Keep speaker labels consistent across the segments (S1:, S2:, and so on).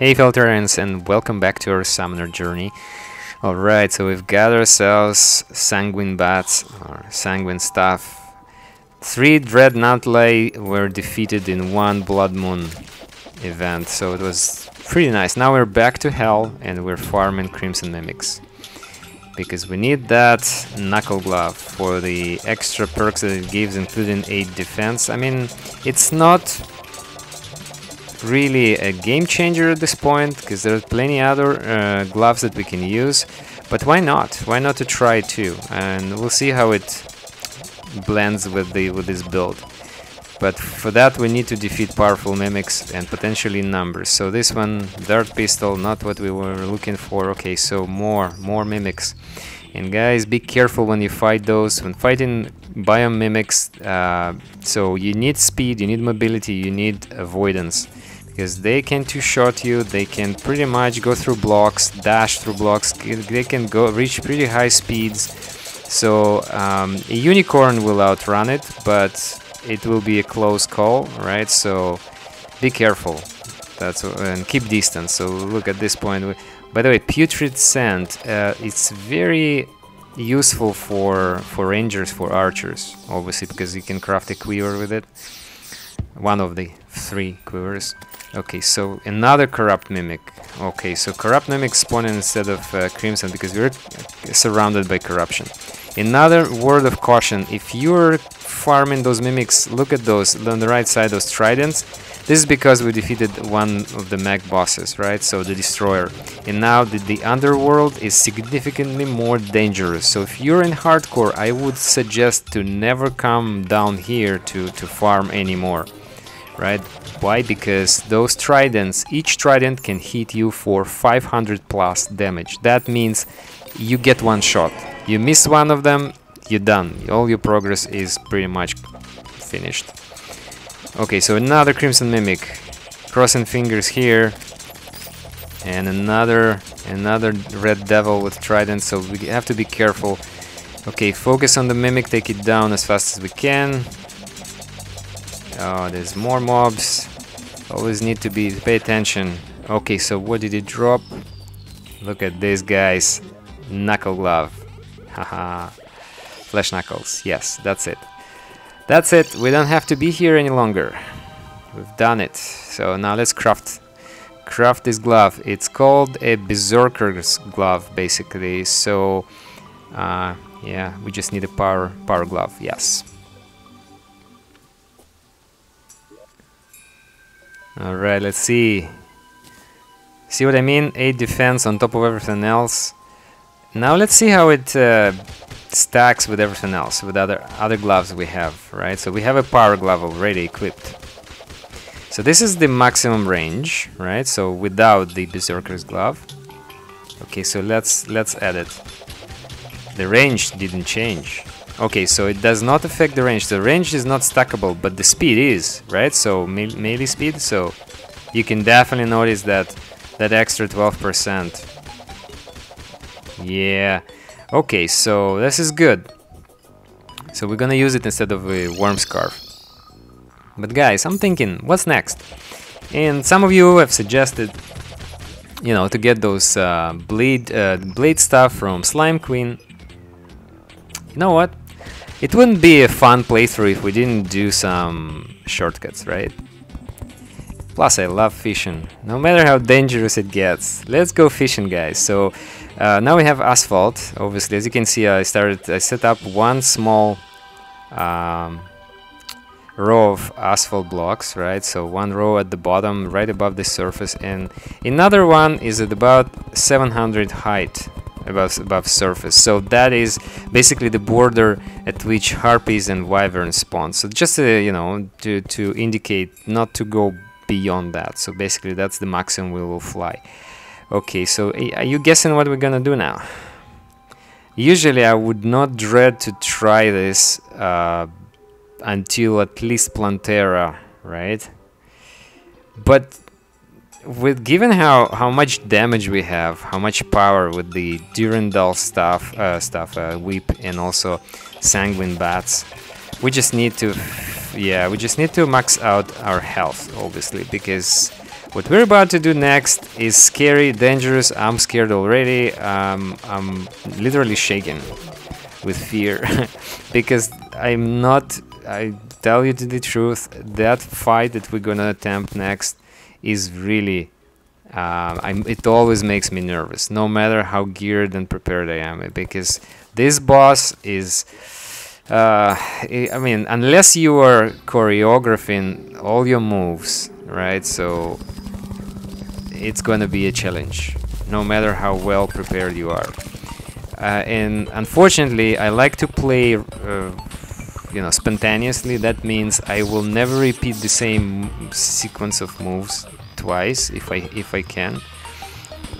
S1: Hey Fellow Terrarians, and welcome back to our summoner journey. Alright, so we've got ourselves sanguine bats, or sanguine stuff. 3 Dreadnoughtlay were defeated in 1 Blood Moon event, so it was pretty nice. Now we're back to Hell, and we're farming Crimson Mimics. Because we need that Knuckle Glove for the extra perks that it gives, including 8 defense. I mean, it's not really a game changer at this point, because there's plenty other gloves that we can use, but why not? Why not to try it too? And we'll see how it blends with this build. But for that we need to defeat powerful mimics and potentially numbers. So this one, Dart Pistol, not what we were looking for. Okay, so more mimics. And guys, be careful when you fight those. When fighting biome mimics, so you need speed, you need mobility, you need avoidance. Because they can two-shot you, they can pretty much go through blocks, dash through blocks, they can reach pretty high speeds. So a unicorn will outrun it, but it will be a close call, right? So be careful. And keep distance. So look at this point. By the way, putrid sand, it's very useful for rangers, for archers, obviously, because you can craft a quiver with it. One of the 3 quivers. Okay, so another corrupt mimic. Okay, so corrupt mimic spawning instead of crimson because we're surrounded by corruption. Another word of caution: if you're farming those mimics, look at those on the right side, those tridents. This is because we defeated one of the mech bosses, right? So the destroyer. And now the underworld is significantly more dangerous. So if you're in hardcore, I would suggest to never come down here to farm anymore. Right? Why? Because those tridents, each trident can hit you for 500 plus damage. That means you get one shot. You miss one of them, you're done. All your progress is pretty much finished. Okay, so another Crimson Mimic. Crossing fingers here. And another Red Devil with trident, so we have to be careful. Okay, focus on the Mimic, take it down as fast as we can. Oh, there's more mobs. Always need to pay attention. Okay, so what did it drop? Look at this, guys. Knuckle Glove. Haha. Flesh Knuckles. Yes, that's it. That's it. We don't have to be here any longer. We've done it. So now let's craft this glove. It's called a Berserkers Glove, basically. So, yeah, we just need a power glove. Yes. Alright, let's see. See what I mean? 8 defense on top of everything else. Now let's see how it stacks with everything else, with other gloves we have, right? So we have a power glove already equipped. So this is the maximum range, right? So without the Berserker's Glove. Okay, so let's add it. The range didn't change. Okay, so it does not affect the range. The range is not stackable, but the speed is, right? So melee speed, so you can definitely notice that extra 12%. Yeah. Okay, so this is good. So we're gonna use it instead of a worm scarf. But guys, I'm thinking, what's next? And some of you have suggested, you know, to get those blade stuff from Slime Queen. You know what? It wouldn't be a fun playthrough if we didn't do some shortcuts, right? Plus, I love fishing, no matter how dangerous it gets. Let's go fishing, guys. So now we have asphalt. Obviously, as you can see, I set up one small row of asphalt blocks, right? So one row at the bottom, right above the surface, and another one is at about 700 height. Above surface, so that is basically the border at which harpies and wyverns spawn. So just you know, to indicate not to go beyond that. So basically that's the maximum we will fly. Okay, so are you guessing what we're gonna do now? Usually I would not dread to try this until at least Plantera, right? But given how much damage we have, how much power with the Durandal whip, and also sanguine bats, we just need to max out our health, obviously, because What we're about to do next is scary, dangerous. I'm scared already. I'm literally shaking with fear because I'm not. I tell you the truth. That fight that we're gonna attempt next is really. It always makes me nervous, no matter how geared and prepared I am, because this boss is. I mean, unless you are choreographing all your moves, right? So it's gonna be a challenge, no matter how well prepared you are. And unfortunately, I like to play, spontaneously. That means I will never repeat the same sequence of moves twice if I can.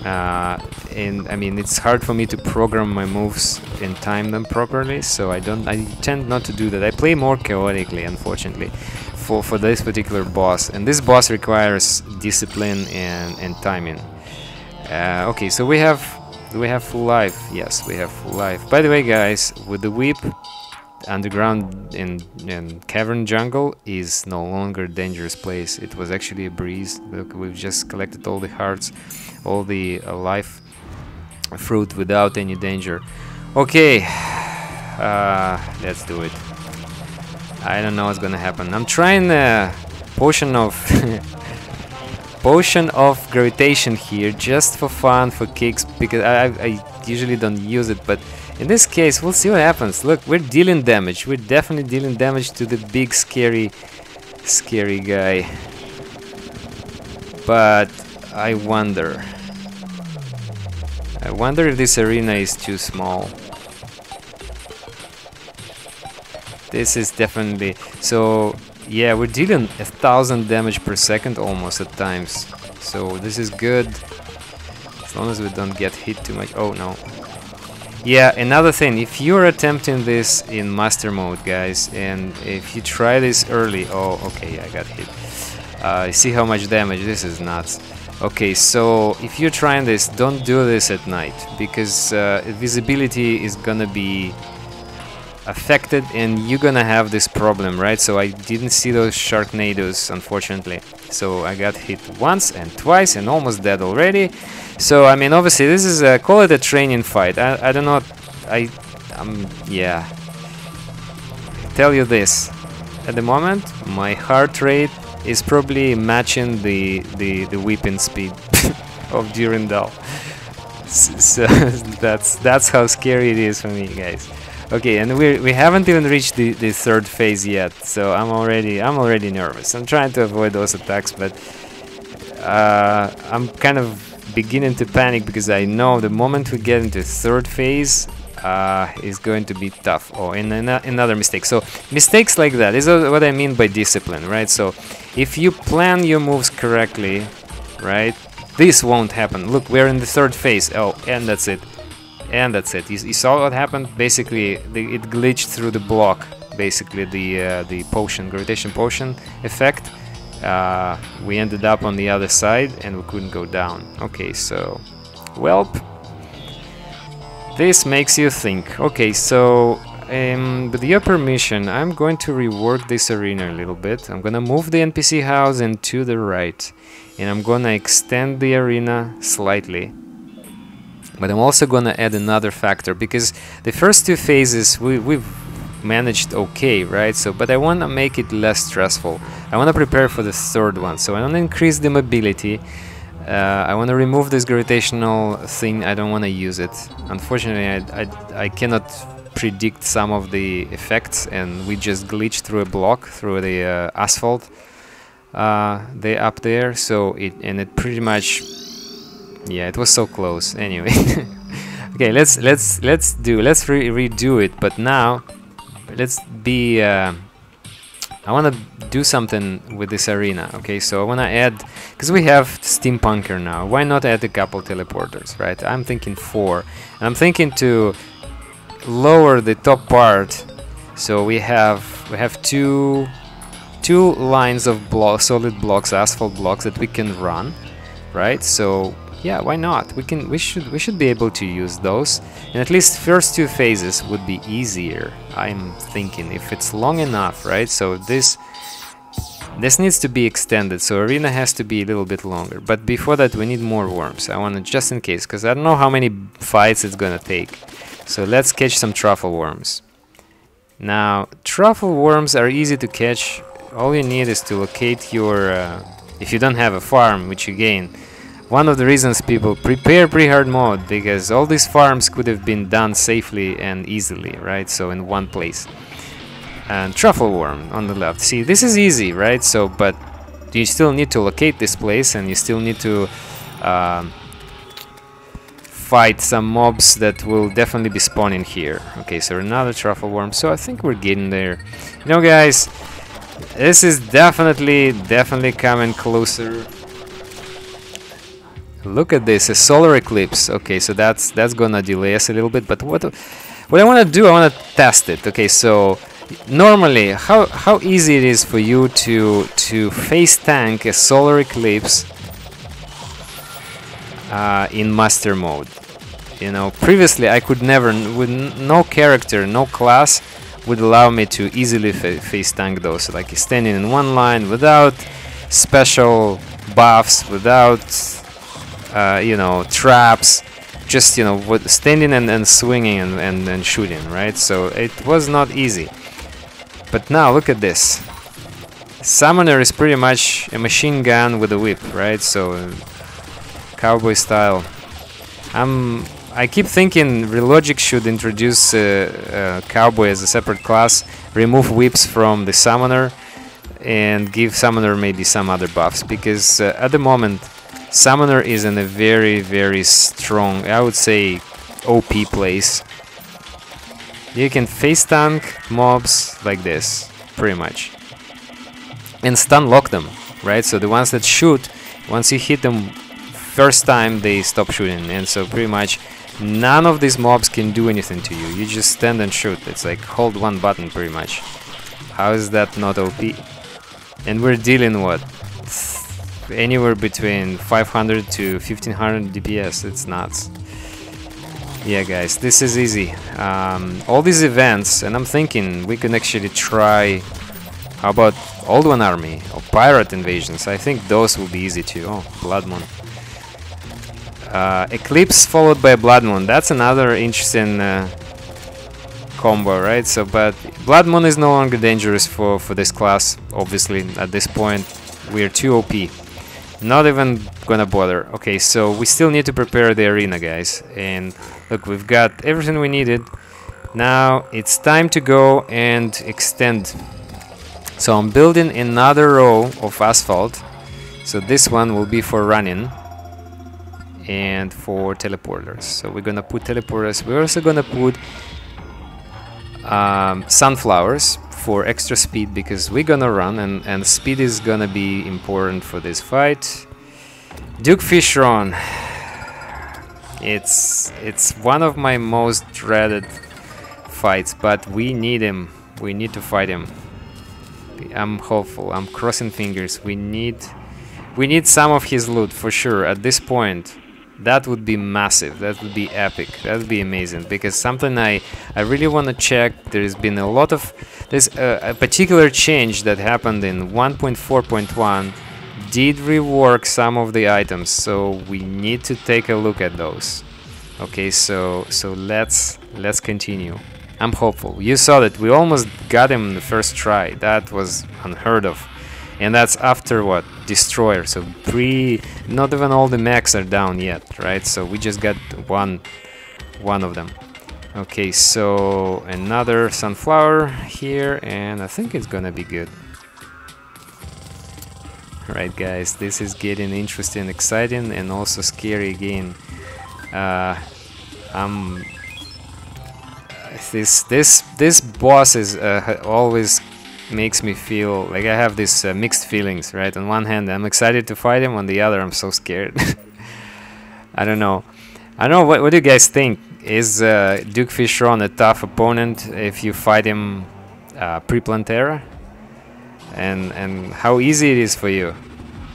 S1: And I mean, it's hard for me to program my moves and time them properly, so I tend not to do that. I play more chaotically, unfortunately, for this particular boss, and this boss requires discipline and timing. Okay, so we have full life. Yes, we have full life. By the way, guys, with the whip, underground and cavern jungle is no longer a dangerous place. It was actually a breeze. Look, we've just collected all the hearts, all the life fruit without any danger. Okay, let's do it. I don't know what's gonna happen. I'm trying a potion of potion of gravitation here, just for fun, for kicks, because I usually don't use it, but in this case we'll see what happens. Look, we're dealing damage. We're definitely dealing damage to the big scary guy. But I wonder if this arena is too small. This is definitely so. Yeah, we're dealing 1,000 damage per second almost at times. So this is good, as long as we don't get hit too much. Oh no. Yeah, another thing, if you're attempting this in master mode, guys, and if you try this early... Oh, okay, I got hit. See how much damage? This is nuts. Okay, so if you're trying this, don't do this at night, because visibility is gonna be affected and you're gonna have this problem, right? So I didn't see those sharknadoes, unfortunately. So I got hit once and twice and almost dead already. So I mean, obviously this is call it a training fight. I don't know. Yeah. Tell you this, at the moment my heart rate is probably matching the whipping speed of Durandal. So that's how scary it is for me, guys. Okay, and we haven't even reached the third phase yet, so I'm already nervous. I'm trying to avoid those attacks, but I'm kind of beginning to panic because I know the moment we get into third phase is going to be tough. Oh, and another mistake. So mistakes like that is what I mean by discipline, right? So if you plan your moves correctly, right, this won't happen. Look, we're in the third phase. Oh, and that's it. And that's it. You saw what happened? Basically, it glitched through the block. Basically, the potion, gravitation potion effect. We ended up on the other side, and we couldn't go down. Okay, so, welp. This makes you think. Okay, so, with your permission, I'm going to rework this arena a little bit. I'm gonna move the NPC house into the right, and I'm gonna extend the arena slightly. But I'm also gonna add another factor, because the first two phases we've managed okay, right? So, but I wanna make it less stressful. I wanna prepare for the third one. So I wanna increase the mobility. I wanna remove this gravitational thing. I don't wanna use it. Unfortunately, I cannot predict some of the effects, and we just glitched through a block, through the asphalt. They up there, so it pretty much. Yeah, it was so close. Anyway, okay, let's redo it. But now, let's be. I want to do something with this arena. Okay, so I want to add, because we have steampunker now. Why not add a couple teleporters, right? I'm thinking 4, and I'm thinking to lower the top part. So we have two lines of solid blocks, asphalt blocks that we can run, right? So. Yeah, why not? We should be able to use those, and at least first two phases would be easier. I'm thinking if it's long enough, right? So this This needs to be extended, so arena has to be a little bit longer. But before that, we need more worms. I want to, just in case, because I don't know how many fights it's gonna take. So let's catch some truffle worms. Now, truffle worms are easy to catch. All you need is to locate your... if you don't have a farm, which again, one of the reasons people prepare pre-hard mode, because all these farms could have been done safely and easily, right? So in one place. And truffle worm on the left. See, this is easy, right? So, but you still need to locate this place, and you still need to fight some mobs that will definitely be spawning here. Okay, so another truffle worm. So I think we're getting there. You know, guys, this is definitely coming closer. Look at this, a solar eclipse. Okay, so that's gonna delay us a little bit. But what I want to do, I want to test it. Okay, so normally, how easy it is for you to face tank a solar eclipse in master mode. You know, previously I could never, with no character, no class would allow me to easily face tank those, like standing in one line without special buffs, without you know, traps, just, you know, standing and swinging and shooting, right? So it was not easy. But now look at this. Summoner is pretty much a machine gun with a whip, right? So cowboy style. I keep thinking Relogic should introduce cowboy as a separate class, remove whips from the summoner, and give summoner maybe some other buffs, because at the moment summoner is in a very strong, I would say, OP place. You can face tank mobs like this, pretty much, and stun lock them, right? So the ones that shoot, once you hit them first time, they stop shooting, and so pretty much none of these mobs can do anything to you. You just stand and shoot. It's like hold one button, pretty much. How is that not OP? And we're dealing what? Anywhere between 500 to 1500 DPS. It's nuts. Yeah, guys, this is easy. All these events, and I'm thinking we can actually try. How about Old One Army or Pirate Invasions? I think those will be easy too. Oh, Blood Moon. Eclipse followed by Blood Moon. That's another interesting combo, right? So, but Blood Moon is no longer dangerous for this class. Obviously, at this point, we are too OP. Not even gonna bother. Okay, so we still need to prepare the arena, guys. And look, we've got everything we needed. Now it's time to go and extend. So I'm building another row of asphalt. So this one will be for running and for teleporters. So we're gonna put teleporters. We're also gonna put sunflowers for extra speed, because we're gonna run, and speed is gonna be important for this fight. Duke Fishron. It's one of my most dreaded fights, but we need him. We need to fight him. I'm hopeful. I'm crossing fingers. We need some of his loot for sure at this point. That would be massive. That would be epic. That would be amazing, because something I really want to check. There's been a lot of... There's a particular change that happened in 1.4.1 did rework some of the items, so we need to take a look at those. Okay, so let's continue. I'm hopeful. You saw that we almost got him in the first try. That was unheard of. And that's after what? Destroyer. So not even all the mechs are down yet, right? So we just got one of them. Okay, so another sunflower here, and I think it's gonna be good. Right, guys, this is getting interesting, exciting, and also scary again. This boss is always makes me feel like I have these mixed feelings, right? On one hand, I'm excited to fight him. On the other, I'm so scared. I don't know. What do you guys think? Is Duke Fishron a tough opponent if you fight him pre-Plantera? And how easy it is for you?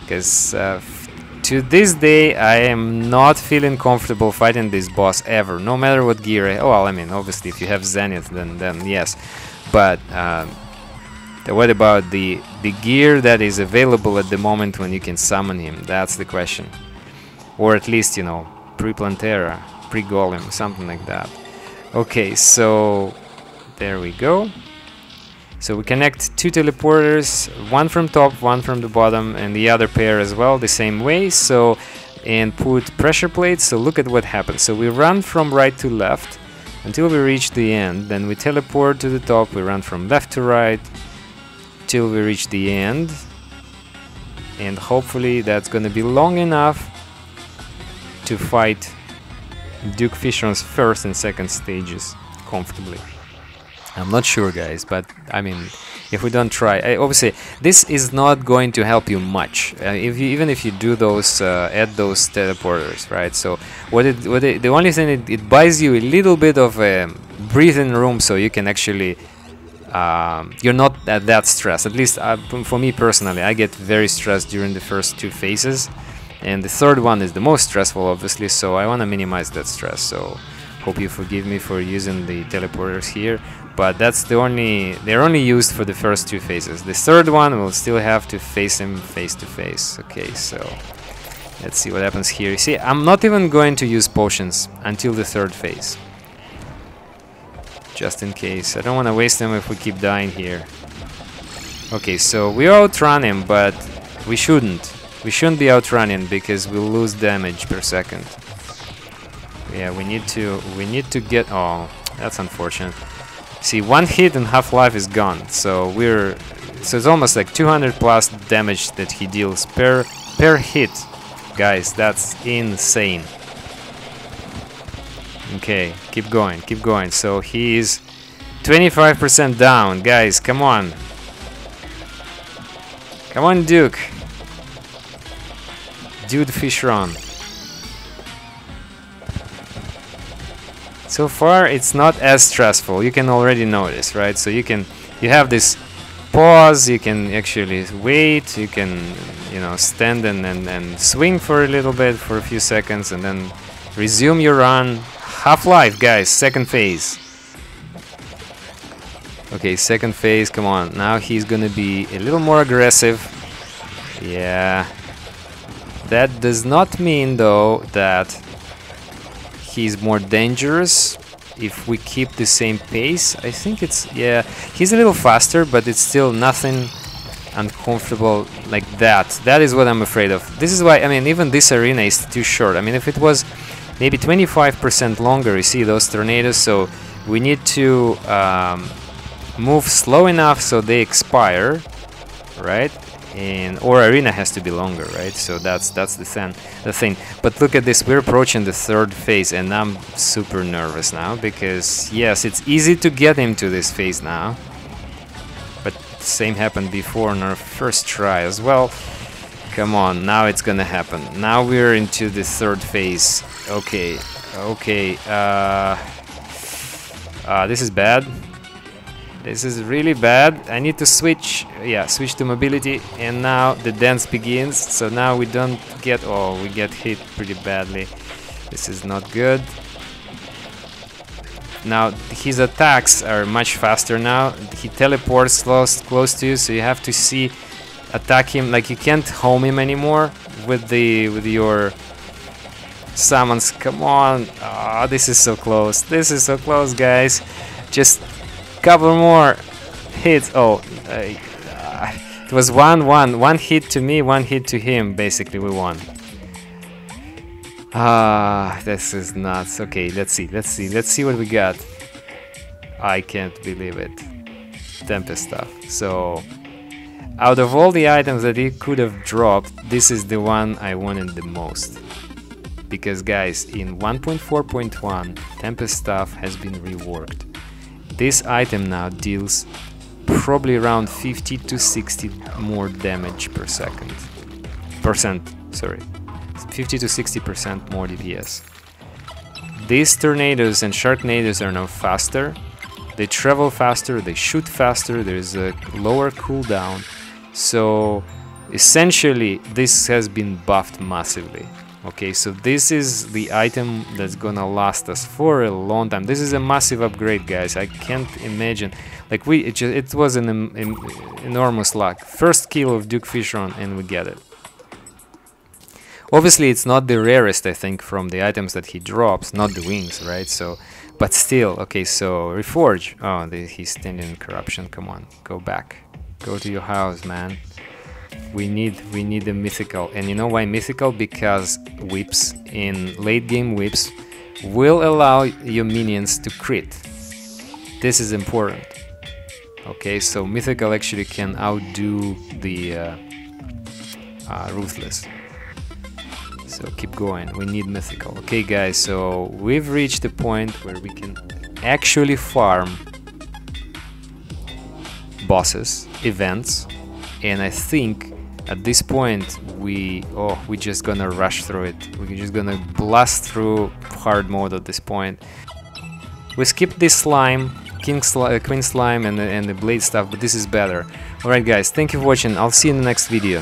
S1: Because to this day, I am not feeling comfortable fighting this boss ever, no matter what gear. Well, I mean, obviously, if you have Zenith, then yes. But What about the gear that is available at the moment when you can summon him? That's the question. Or at least, you know, pre-Plantera, pre-Golem, something like that. Okay, so there we go. So we connect 2 teleporters, one from top, one from the bottom, and the other pair as well, the same way. So, and put pressure plates. So look at what happens. So we run from right to left until we reach the end. Then we teleport to the top. We run from left to right till we reach the end. And hopefully that's gonna be long enough to fight Duke Fishron's first and second stages comfortably. I'm not sure, guys, but I mean, if we don't try, obviously this is not going to help you much. Even if you do those, add those teleporters, right? So the only thing it buys you a little bit of breathing room, so you can actually you're not that stressed. At least for me personally, I get very stressed during the first 2 phases, and the third one is the most stressful, obviously. So I want to minimize that stress. So hope you forgive me for using the teleporters here. But that's they're only used for the first 2 phases. The third one we'll still have to face him face to face. Okay, so let's see what happens here. You see, I'm not even going to use potions until the 3rd phase, just in case. I don't want to waste them if we keep dying here. Okay, so we outrun him, but we shouldn't. We shouldn't be outrunning because we'll lose damage per second. Yeah, we need to get. Oh, that's unfortunate. See, 1 hit and half-life is gone, so it's almost like 200 plus damage that he deals per hit. Guys, that's insane. Okay, keep going, keep going. So he is 25% down, guys, come on. Come on, Duke. Dude Fishron. So far, it's not as stressful. You can already notice, right? So you have this pause. You can actually wait. You can, you know, stand and swing for a little bit, for a few seconds, and then resume your run. Half-life, guys. 2nd phase. Okay, 2nd phase. Come on. Now he's gonna be a little more aggressive. Yeah. That does not mean, though, that he's more dangerous if we keep the same pace. I think it's, yeah, he's a little faster, but it's still nothing uncomfortable like that. That is what I'm afraid of. This is why, I mean, even this arena is too short. I mean, if it was maybe 25% longer, you see those tornadoes, so we need to move slow enough so they expire, right? And or arena has to be longer, right? So that's the thing. But look at this, we're approaching the 3rd phase, and I'm super nervous now because yes, it's easy to get him to this phase now, but the same happened before on our first try as well. Come on, now it's gonna happen. Now we're into the 3rd phase. Okay, okay. This is bad. This is really bad. I need to switch. Yeah, switch to mobility, and now the dance begins. So now we don't get. Oh, we get hit pretty badly. This is not good. Now his attacks are much faster now. He teleports close to you, so you have to attack him. Like, you can't home him anymore with your summons. Come on! Ah, this is so close. This is so close, guys. Just couple more hits. Oh, it was 1-1. 1 hit to me, 1 hit to him. Basically, we won. Ah, this is nuts. Okay, let's see what we got. I can't believe it. Tempest stuff. So, out of all the items that he could have dropped, this is the one I wanted the most. Because, guys, in 1.4.1, Tempest stuff has been reworked. This item now deals probably around 50 to 60 more damage per second. Sorry. 50 to 60% more DPS. These tornadoes and sharknadoes are now faster. They travel faster, they shoot faster, there's a lower cooldown. So essentially this has been buffed massively. Okay, so this is the item that's gonna last us for a long time. This is a massive upgrade, guys. I can't imagine. Like it was an enormous luck. First kill of Duke Fishron, and we get it. Obviously, it's not the rarest, I think, from the items that he drops, not the wings, right? So, but still, okay. So Reforge. Oh, he's standing in corruption. Come on, go back, go to your house, man. We need a mythical, and you know why mythical? Because whips in late game whips will allow your minions to crit. This is important. Okay, so mythical actually can outdo the ruthless. So keep going. We need mythical. Okay, guys. So we've reached a point where we can actually farm bosses, events. And I think at this point we're just gonna rush through it. We're just gonna blast through hard mode at this point. We skipped this slime, queen slime, and the blade stuff, but this is better. Alright guys, thank you for watching. I'll see you in the next video.